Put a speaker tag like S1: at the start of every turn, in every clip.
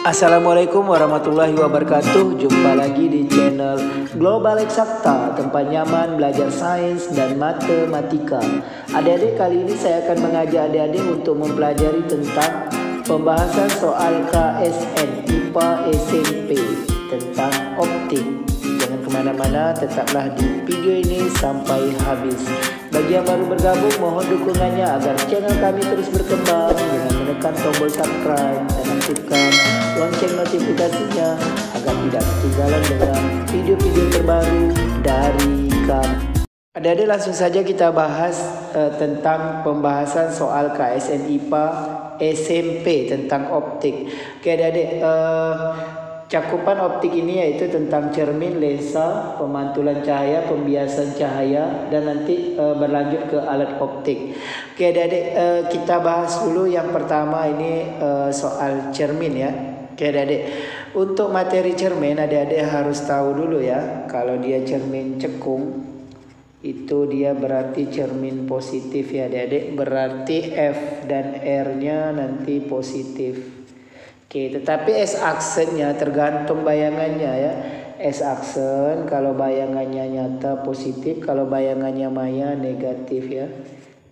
S1: Assalamualaikum warahmatullahi wabarakatuh. Jumpa lagi di channel Global Eksakta, tempat nyaman belajar sains dan matematika. Adik-adik, kali ini saya akan mengajak adik-adik untuk mempelajari tentang pembahasan soal KSN IPA SMP tentang optik. Jangan kemana-mana, tetaplah di video ini sampai habis. Bagi yang baru bergabung, mohon dukungannya agar channel kami terus berkembang dengan menekan tombol subscribe dan aktifkan lonceng notifikasinya agar tidak ketinggalan dengan video-video terbaru dari kami. Adik-adik, langsung saja kita bahas tentang pembahasan soal KSN IPA SMP tentang optik. Oke adik-adik, cakupan optik ini yaitu tentang cermin, lensa, pemantulan cahaya, pembiasan cahaya, dan nanti berlanjut ke alat optik. Oke adik-adik, kita bahas dulu yang pertama ini soal cermin ya. Oke adik-adik, untuk materi cermin adik-adik harus tahu dulu ya, kalau dia cermin cekung itu dia berarti cermin positif ya adik-adik, berarti F dan R-nya nanti positif. Oke, tetapi S aksennya tergantung bayangannya ya. S aksen kalau bayangannya nyata positif, kalau bayangannya maya negatif ya.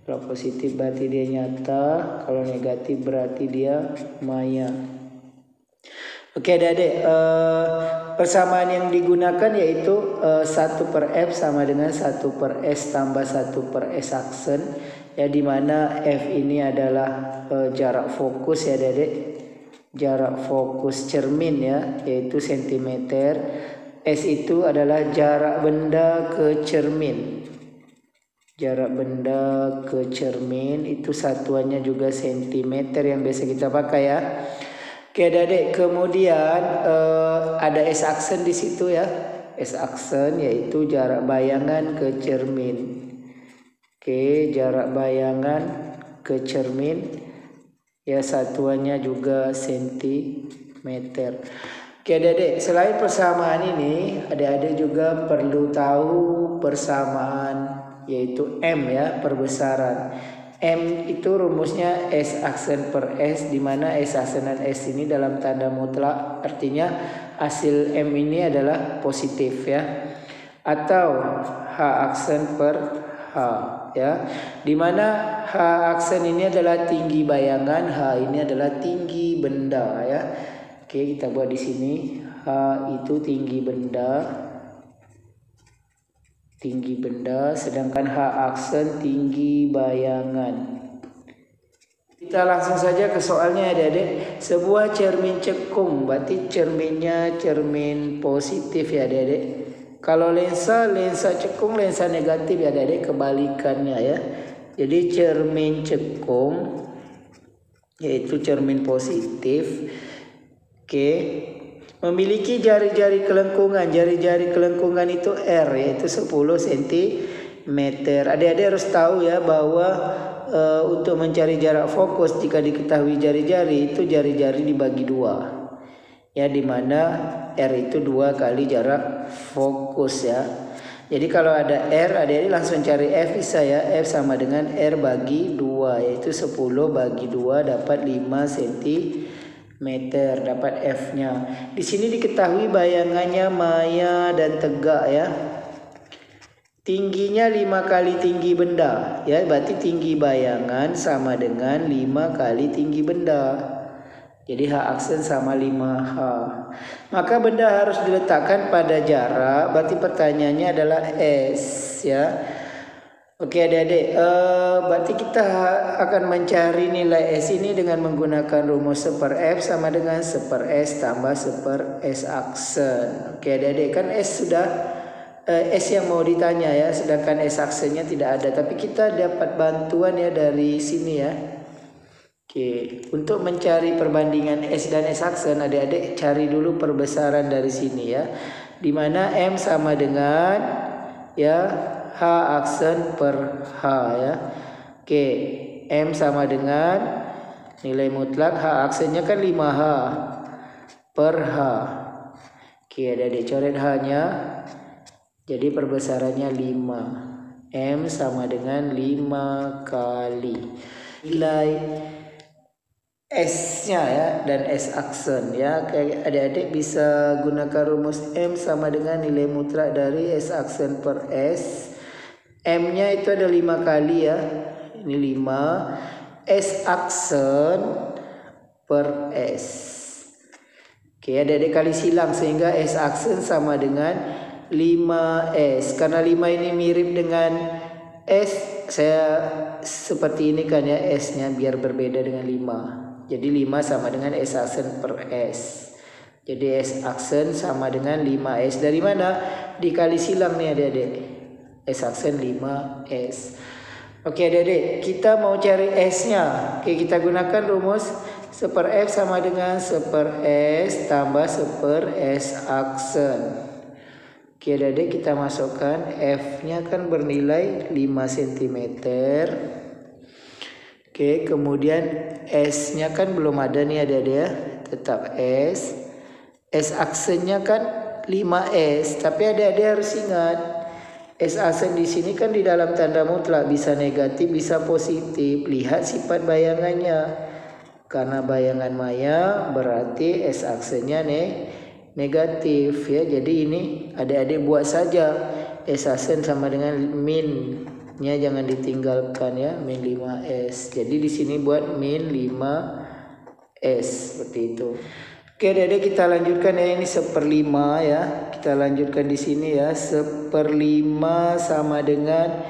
S1: Kalau positif berarti dia nyata, kalau negatif berarti dia maya. Oke adik-adik, persamaan yang digunakan yaitu 1/F sama dengan 1/S tambah 1/S aksen ya, dimana F ini adalah jarak fokus ya adik-adik, jarak fokus cermin ya, yaitu cm. S itu adalah jarak benda ke cermin, jarak benda ke cermin itu satuannya juga cm yang biasa kita pakai ya. Oke adik-adik, kemudian ada S aksen di situ ya. S aksen yaitu jarak bayangan ke cermin. Oke, jarak bayangan ke cermin ya, satuannya juga sentimeter. Oke adik-adik, selain persamaan ini adik-adik juga perlu tahu persamaan yaitu M ya, perbesaran. M itu rumusnya S aksen per S, di mana S aksen dan S ini dalam tanda mutlak, artinya hasil M ini adalah positif ya, atau H aksen per H ya, di mana H aksen ini adalah tinggi bayangan, H ini adalah tinggi benda ya. Oke, kita buat di sini H itu tinggi benda, sedangkan H aksen tinggi bayangan. Kita langsung saja ke soalnya adik-adik. Sebuah cermin cekung berarti cerminnya cermin positif ya adik-adik. Kalau lensa cekung, lensa negatif ya adik-adik, kebalikannya ya. Jadi cermin cekung yaitu cermin positif. Oke, memiliki jari-jari kelengkungan. Jari-jari kelengkungan itu R, yaitu 10 cm. Adik-adik harus tahu ya bahwa untuk mencari jarak fokus, jika diketahui jari-jari itu jari-jari dibagi 2 ya, dimana R itu 2 kali jarak fokus ya. Jadi kalau ada R, adik-adik langsung cari F bisa ya. F sama dengan R bagi 2, yaitu 10 bagi 2 dapat 5 cm, dapat F-nya. Di sini diketahui bayangannya maya dan tegak ya. Tingginya 5 kali tinggi benda ya, berarti tinggi bayangan sama dengan 5 kali tinggi benda. Jadi H aksen sama 5H. Maka benda harus diletakkan pada jarak, berarti pertanyaannya adalah S ya. Oke adik-adik, berarti kita akan mencari nilai S ini dengan menggunakan rumus 1/F sama dengan 1/S tambah 1/S aksen. Oke adik-adik, kan S sudah S yang mau ditanya ya, sedangkan S aksennya tidak ada, tapi kita dapat bantuan ya dari sini ya. Oke, untuk mencari perbandingan S dan S aksen adik-adik cari dulu perbesaran dari sini ya, dimana M sama dengan ya H aksen per H ya. Oke, M sama dengan nilai mutlak H aksennya kan 5H per H. Oke, adik-adik coret H-nya. Jadi perbesarannya 5. M sama dengan 5 kali nilai S-nya ya dan S aksen ya. Kayak adik-adik bisa gunakan rumus M sama dengan nilai mutlak dari S aksen per S. M-nya itu ada 5 kali ya. Ini 5. S aksen per S. Oke, adik-adik kali silang sehingga S aksen sama dengan 5S. Karena 5 ini mirip dengan S, saya seperti ini kan ya S-nya biar berbeda dengan 5. Jadi 5 sama dengan S aksen per S. Jadi S aksen sama dengan 5S. Dari mana? Dikali silang nih adik-adik. S aksen 5S. Oke adik-adik, kita mau cari S-nya. Oke, kita gunakan rumus 1 per F sama dengan 1 per S tambah 1 per S aksen. Oke adik-adik, kita masukkan F-nya kan bernilai 5 cm. Oke, kemudian S-nya kan belum ada nih adik-adik ya. Tetap S. S aksennya kan 5S. Tapi adik-adik harus ingat, S aksen di sini kan di dalam tanda mutlak, bisa negatif, bisa positif. Lihat sifat bayangannya. Karena bayangan maya berarti S aksennya negatif ya. Jadi ini adik-adik buat saja S aksen sama dengan min-nya jangan ditinggalkan ya, min 5S. Jadi di sini buat min 5S seperti itu. Oke, adik-adik kita lanjutkan ya, ini 1/5 ya. Kita lanjutkan di sini ya, 1/5 sama dengan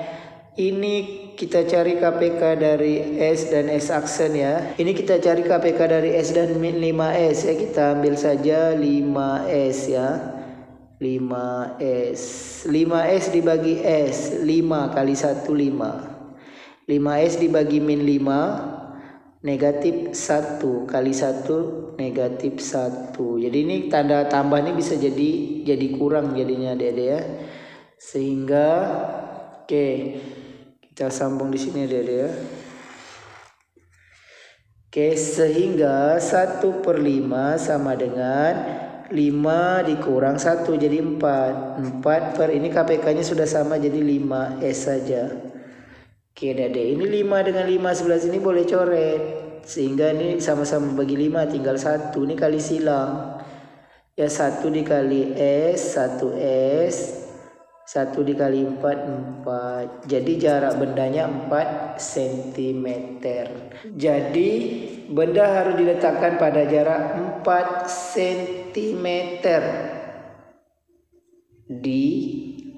S1: ini kita cari KPK dari S dan S aksen ya. Ini kita cari KPK dari S dan min 5S ya. Kita ambil saja 5S ya. 5S. 5S dibagi S, 5 kali 1 5. 5S dibagi min 5, negatif 1 kali 1 negatif 1. Jadi ini tanda tambah ini bisa jadi kurang jadinya adik-adik ya. Sehingga oke, kita sambung di sini adik-adik ya. Oke, sehingga 1/5 sama dengan 5 dikurang 1 jadi 4. 4 per ini KPK-nya sudah sama jadi 5S saja. Oke adik-adik, ini 5 dengan 5 sebelah sini boleh coret. Sehingga ini sama-sama bagi 5 tinggal 1. Ini kali silang. Ya 1 dikali S, 1S. 1 dikali 4, 4. Jadi jarak bendanya 4 cm. Jadi benda harus diletakkan pada jarak 4 cm di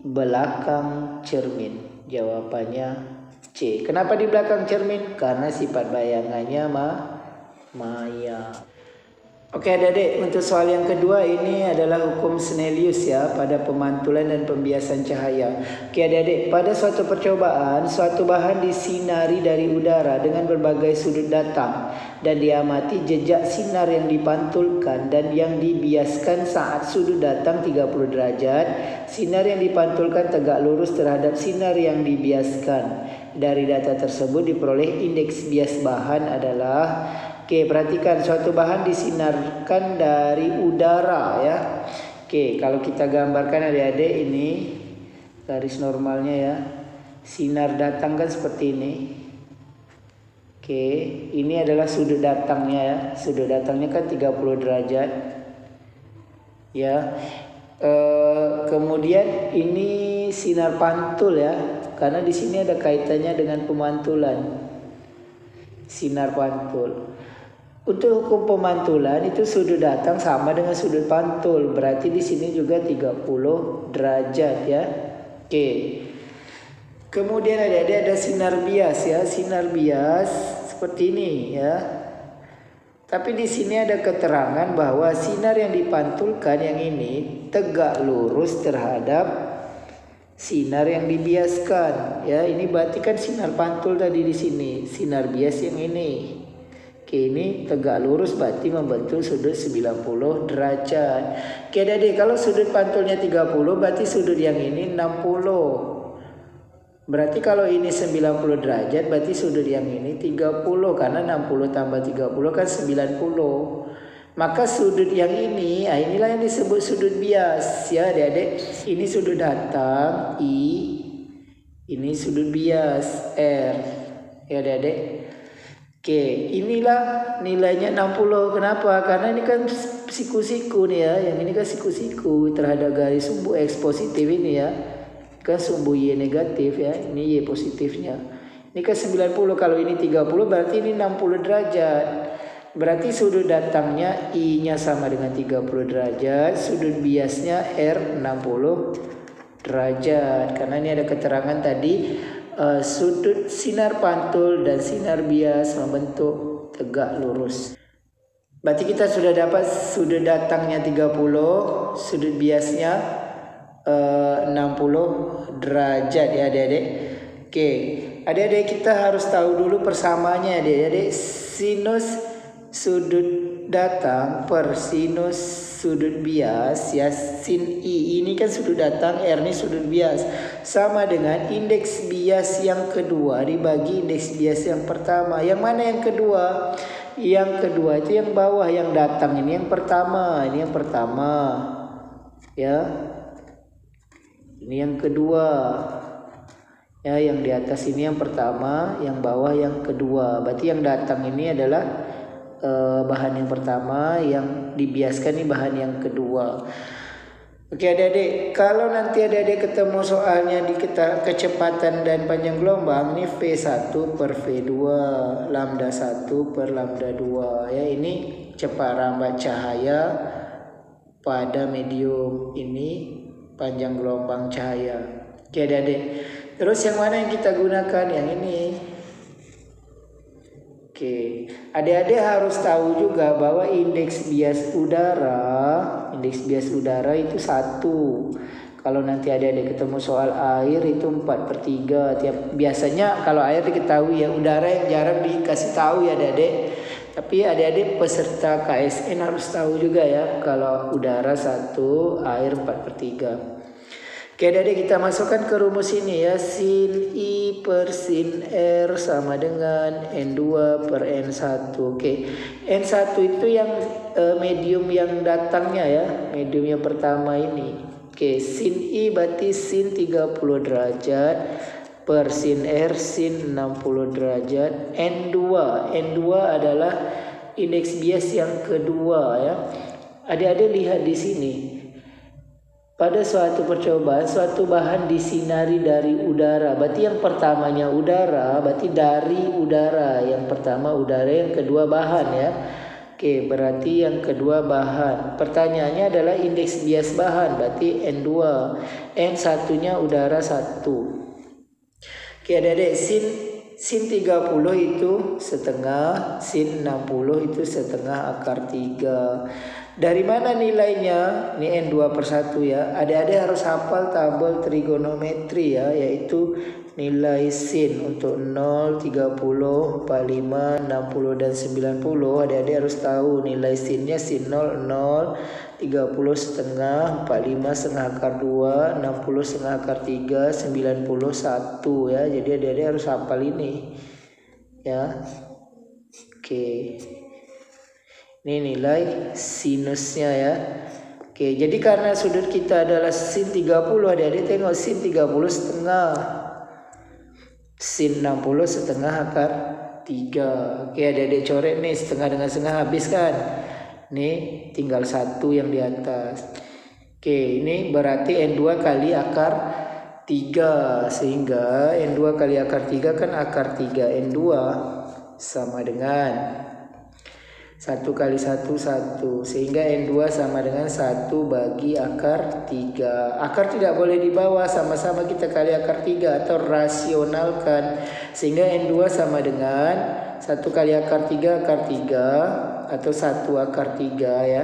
S1: belakang cermin. Jawabannya C. Kenapa di belakang cermin? Karena sifat bayangannya maya. Oke adik-adik, untuk soal yang kedua ini adalah hukum Snellius ya pada pemantulan dan pembiasan cahaya. Oke adik-adik, pada suatu percobaan suatu bahan disinari dari udara dengan berbagai sudut datang dan diamati jejak sinar yang dipantulkan dan yang dibiaskan saat sudut datang 30 derajat. Sinar yang dipantulkan tegak lurus terhadap sinar yang dibiaskan. Dari data tersebut diperoleh indeks bias bahan adalah. Oke, perhatikan suatu bahan disinarkan dari udara ya. Oke, kalau kita gambarkan adik-adik ini garis normalnya ya. Sinar datang kan seperti ini. Oke, ini adalah sudut datangnya ya. Sudut datangnya kan 30 derajat. Ya. Kemudian ini sinar pantul ya. Karena di sini ada kaitannya dengan pemantulan. Sinar pantul. Untuk hukum pemantulan itu sudut datang sama dengan sudut pantul. Berarti di sini juga 30 derajat ya. Oke. Kemudian ada sinar bias ya. Sinar bias seperti ini ya. Tapi di sini ada keterangan bahwa sinar yang dipantulkan yang ini tegak lurus terhadap sinar yang dibiaskan ya. Ini berarti kan sinar pantul tadi di sini. Sinar bias yang ini. Oke, ini tegak lurus berarti membentuk sudut 90 derajat. Oke adik-adik, kalau sudut pantulnya 30 berarti sudut yang ini 60. Berarti kalau ini 90 derajat berarti sudut yang ini 30. Karena 60 tambah 30 kan 90. Maka sudut yang ini, inilah yang disebut sudut bias ya adik-adik. Ini sudut datang I, ini sudut bias R ya adik-adik. Oke, inilah nilainya 60. Kenapa? Karena ini kan siku-siku nih ya. Yang ini kan siku-siku terhadap garis sumbu X positif ini ya. Kan sumbu Y negatif ya. Ini Y positifnya. Ini kan 90. Kalau ini 30 berarti ini 60 derajat. Berarti sudut datangnya I-nya sama dengan 30 derajat. Sudut biasnya R 60 derajat. Karena ini ada keterangan tadi. Sudut sinar pantul dan sinar bias membentuk tegak lurus. Berarti kita sudah dapat sudut datangnya 30, sudut biasnya 60 derajat ya adik-adik. Oke, adik-adik kita harus tahu dulu persamaannya adik-adik. Sinus sudut datang per sinus sudut bias ya, sin I ini kan sudut datang, R ini sudut bias, sama dengan indeks bias yang kedua dibagi indeks bias yang pertama. Yang mana yang kedua? Yang kedua itu yang bawah yang datang, ini yang pertama, ini yang pertama ya, ini yang kedua ya, yang di atas ini yang pertama, yang bawah yang kedua. Berarti yang datang ini adalah bahan yang pertama, yang dibiaskan ini bahan yang kedua. Oke adik-adik, kalau nanti adik-adik ketemu soalnya di kecepatan dan panjang gelombang, ini V1 per V2, lambda 1 per lambda 2 ya, ini cepat rambat cahaya pada medium, ini panjang gelombang cahaya. Oke adik-adik, terus yang mana yang kita gunakan? Yang ini. Oke, adik-adik harus tahu juga bahwa indeks bias udara itu 1. Kalau nanti adik-adik ketemu soal air itu 4/3. Biasanya kalau air diketahui ya, udara yang jarang dikasih tahu ya adik-adik. Tapi adik-adik peserta KSN harus tahu juga ya, kalau udara 1, air 4/3. Oke adik-adik, kita masukkan ke rumus ini ya. Sin I per sin R sama dengan N2 per N1. Oke, N1 itu yang medium yang datangnya ya, medium yang pertama ini. Oke, sin I berarti sin 30 derajat per sin R sin 60 derajat. N2 adalah indeks bias yang kedua ya. Adik-adik lihat di sini. Pada suatu percobaan, suatu bahan disinari dari udara. Berarti yang pertamanya udara, berarti dari udara. Yang pertama udara, yang kedua bahan ya. Oke, berarti yang kedua bahan. Pertanyaannya adalah indeks bias bahan, berarti N2. N1-nya udara 1. Oke, adik-adik, sin 30 itu setengah, sin 60 itu setengah akar 3. Dari mana nilainya? Ini N2 per 1 ya. Adik-adik harus hafal tabel trigonometri ya, yaitu nilai sin untuk 0, 30, 45, 60 dan 90. Adik-adik harus tahu nilai sinnya sin 0, 0, 30 setengah, 45 setengah akar 2, 60 setengah akar 3, 90 1 ya. Jadi adik-adik harus hafal ini ya. Oke. Ini nilai sinusnya ya. Oke, jadi karena sudut kita adalah sin 30, adik-adik tengok sin 30 setengah, sin 60 setengah akar 3. Oke, adik-adik coret nih, setengah dengan setengah habis kan. Nih tinggal 1 yang di atas. Oke, ini berarti N2 kali akar 3. Sehingga N2 kali akar 3 kan akar 3 N2 sama dengan 1 kali 1, 1. Sehingga N2 sama dengan 1 bagi akar 3. Akar tidak boleh dibawa, sama-sama kita kali akar 3 atau rasionalkan. Sehingga N2 sama dengan 1 kali akar 3 akar 3 atau 1 akar 3 ya.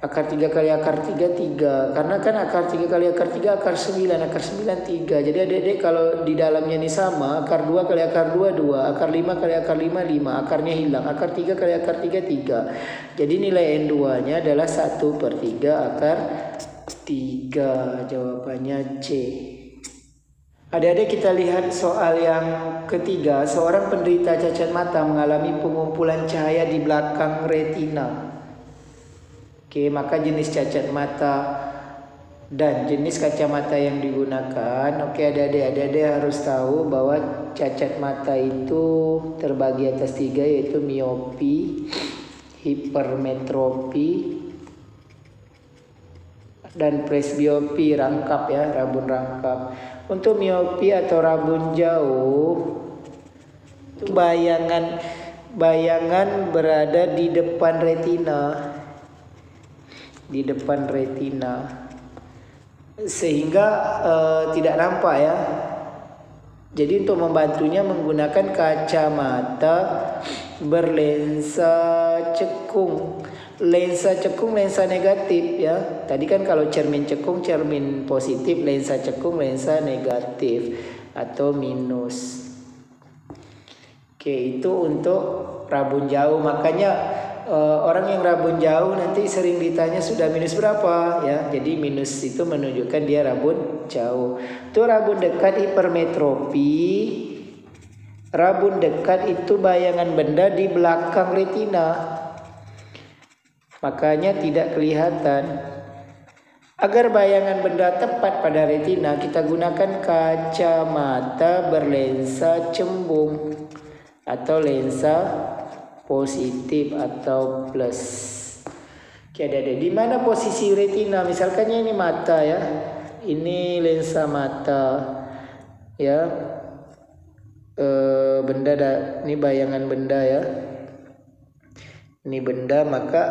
S1: Akar 3 kali akar 3, 3. Karena kan akar 3 kali akar 3 akar 9. Akar 9, 3. Jadi adik-adik kalau di dalamnya ini sama. Akar 2 kali akar 2, 2. Akar 5 kali akar 5, 5. Akarnya hilang. Akar 3 kali akar 3, 3. Jadi nilai N2 nya adalah 1/3 akar 3. Jawabannya C. Adik-adik kita lihat soal yang ketiga. Seorang penderita cacat mata mengalami pengumpulan cahaya di belakang retina. Oke, maka jenis cacat mata dan jenis kacamata yang digunakan. Oke adik-adik harus tahu bahwa cacat mata itu terbagi atas 3, yaitu miopi, hipermetropi, dan presbiopi, rangkap ya, rabun rangkap. Untuk miopi atau rabun jauh, itu bayangan berada di depan retina, sehingga tidak nampak ya. Jadi untuk membantunya menggunakan kacamata berlensa cekung. Lensa cekung lensa negatif ya. Tadi kan kalau cermin cekung cermin positif, lensa cekung lensa negatif atau minus. Oke, itu untuk rabun jauh. Makanya orang yang rabun jauh nanti sering ditanya sudah minus berapa ya. Jadi minus itu menunjukkan dia rabun jauh. Itu rabun dekat hipermetropi. Rabun dekat itu bayangan benda di belakang retina, makanya tidak kelihatan. Agar bayangan benda tepat pada retina, kita gunakan kacamata berlensa cembung atau lensa positif atau plus. Oke, ada di mana posisi retina? Misalkannya ini mata ya, ini lensa mata ya. Benda ini bayangan benda ya. Ini benda, maka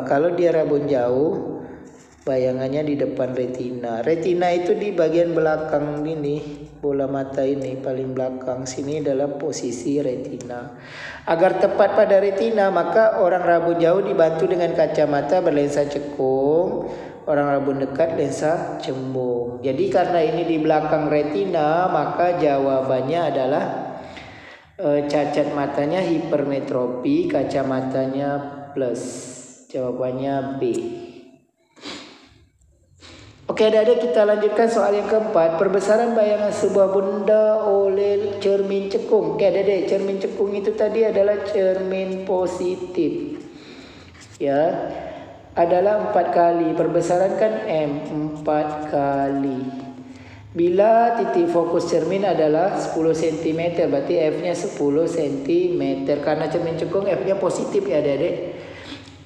S1: kalau dia rabun jauh, bayangannya di depan retina. Retina itu di bagian belakang ini, bola mata ini paling belakang. Sini adalah posisi retina. Agar tepat pada retina, maka orang rabun jauh dibantu dengan kacamata berlensa cekung, orang rabun dekat lensa cembung. Jadi karena ini di belakang retina, maka jawabannya adalah cacat matanya hipermetropi, kacamatanya plus. Jawabannya B. Oke adik-adik, kita lanjutkan soal yang keempat. Perbesaran bayangan sebuah benda oleh cermin cekung. Oke adik-adik, cermin cekung itu tadi adalah cermin positif ya, adalah 4 kali. Perbesaran kan M, 4 kali. Bila titik fokus cermin adalah 10 cm, berarti F-nya 10 cm. Karena cermin cekung F-nya positif ya adik-adik.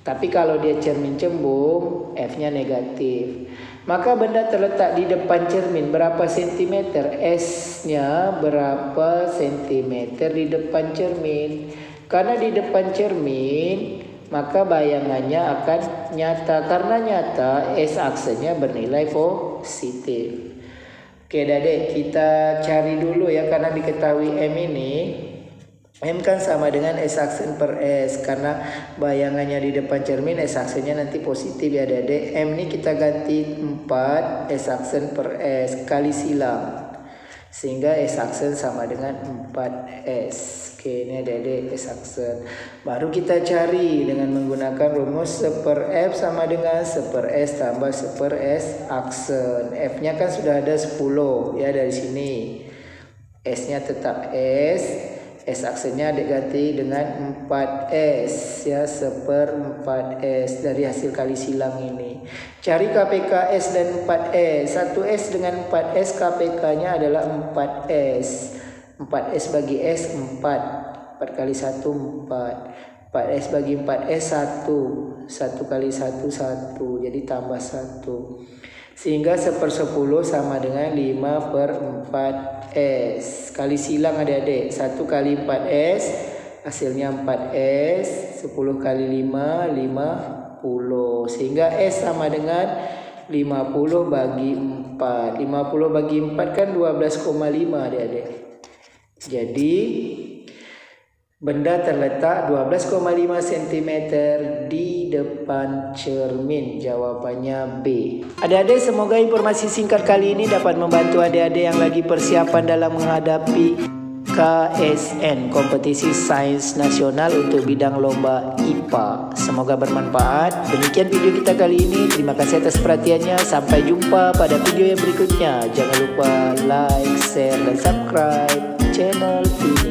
S1: Tapi kalau dia cermin cembung, F-nya negatif. Maka benda terletak di depan cermin berapa cm? S-nya berapa cm di depan cermin? Karena di depan cermin, maka bayangannya akan nyata. Karena nyata, S-aksenya bernilai positif. Oke adik, kita cari dulu ya, karena diketahui M ini, M kan sama dengan S aksen per S. Karena bayangannya di depan cermin, S aksennya nanti positif ya adik. M ini kita ganti 4 S aksen per S kali silang, sehingga S aksen sama dengan 4S. Oke, ini adik-adik S aksen. Baru kita cari dengan menggunakan rumus 1 per F sama dengan 1 per S tambah 1 per S aksen. F-nya kan sudah ada 10 ya dari sini. S-nya tetap S. S aksennya adik ganti dengan 4S ya, 1 per 4S dari hasil kali silang ini. Cari KPK S dan 4S. 1S dengan 4S KPK-nya adalah 4S. 4S bagi S 4. 4 kali 1 4. 4S bagi 4S 1. 1 kali 1 1. Jadi tambah 1. Sehingga 1 per 10 sama dengan 5 per 4S. Kali silang adik-adik. 1 kali 4S hasilnya 4S. 10 kali 5 50. Sehingga S sama dengan 50 bagi 4. 50 bagi 4 kan 12,5 adik-adik. Jadi benda terletak 12,5 cm di depan cermin. Jawabannya B. Adik-adik, semoga informasi singkat kali ini dapat membantu adik-adik yang lagi persiapan dalam menghadapi KSN, Kompetisi Sains Nasional untuk bidang lomba IPA. Semoga bermanfaat. Demikian video kita kali ini. Terima kasih atas perhatiannya. Sampai jumpa pada video yang berikutnya. Jangan lupa like, share, dan subscribe channel ini.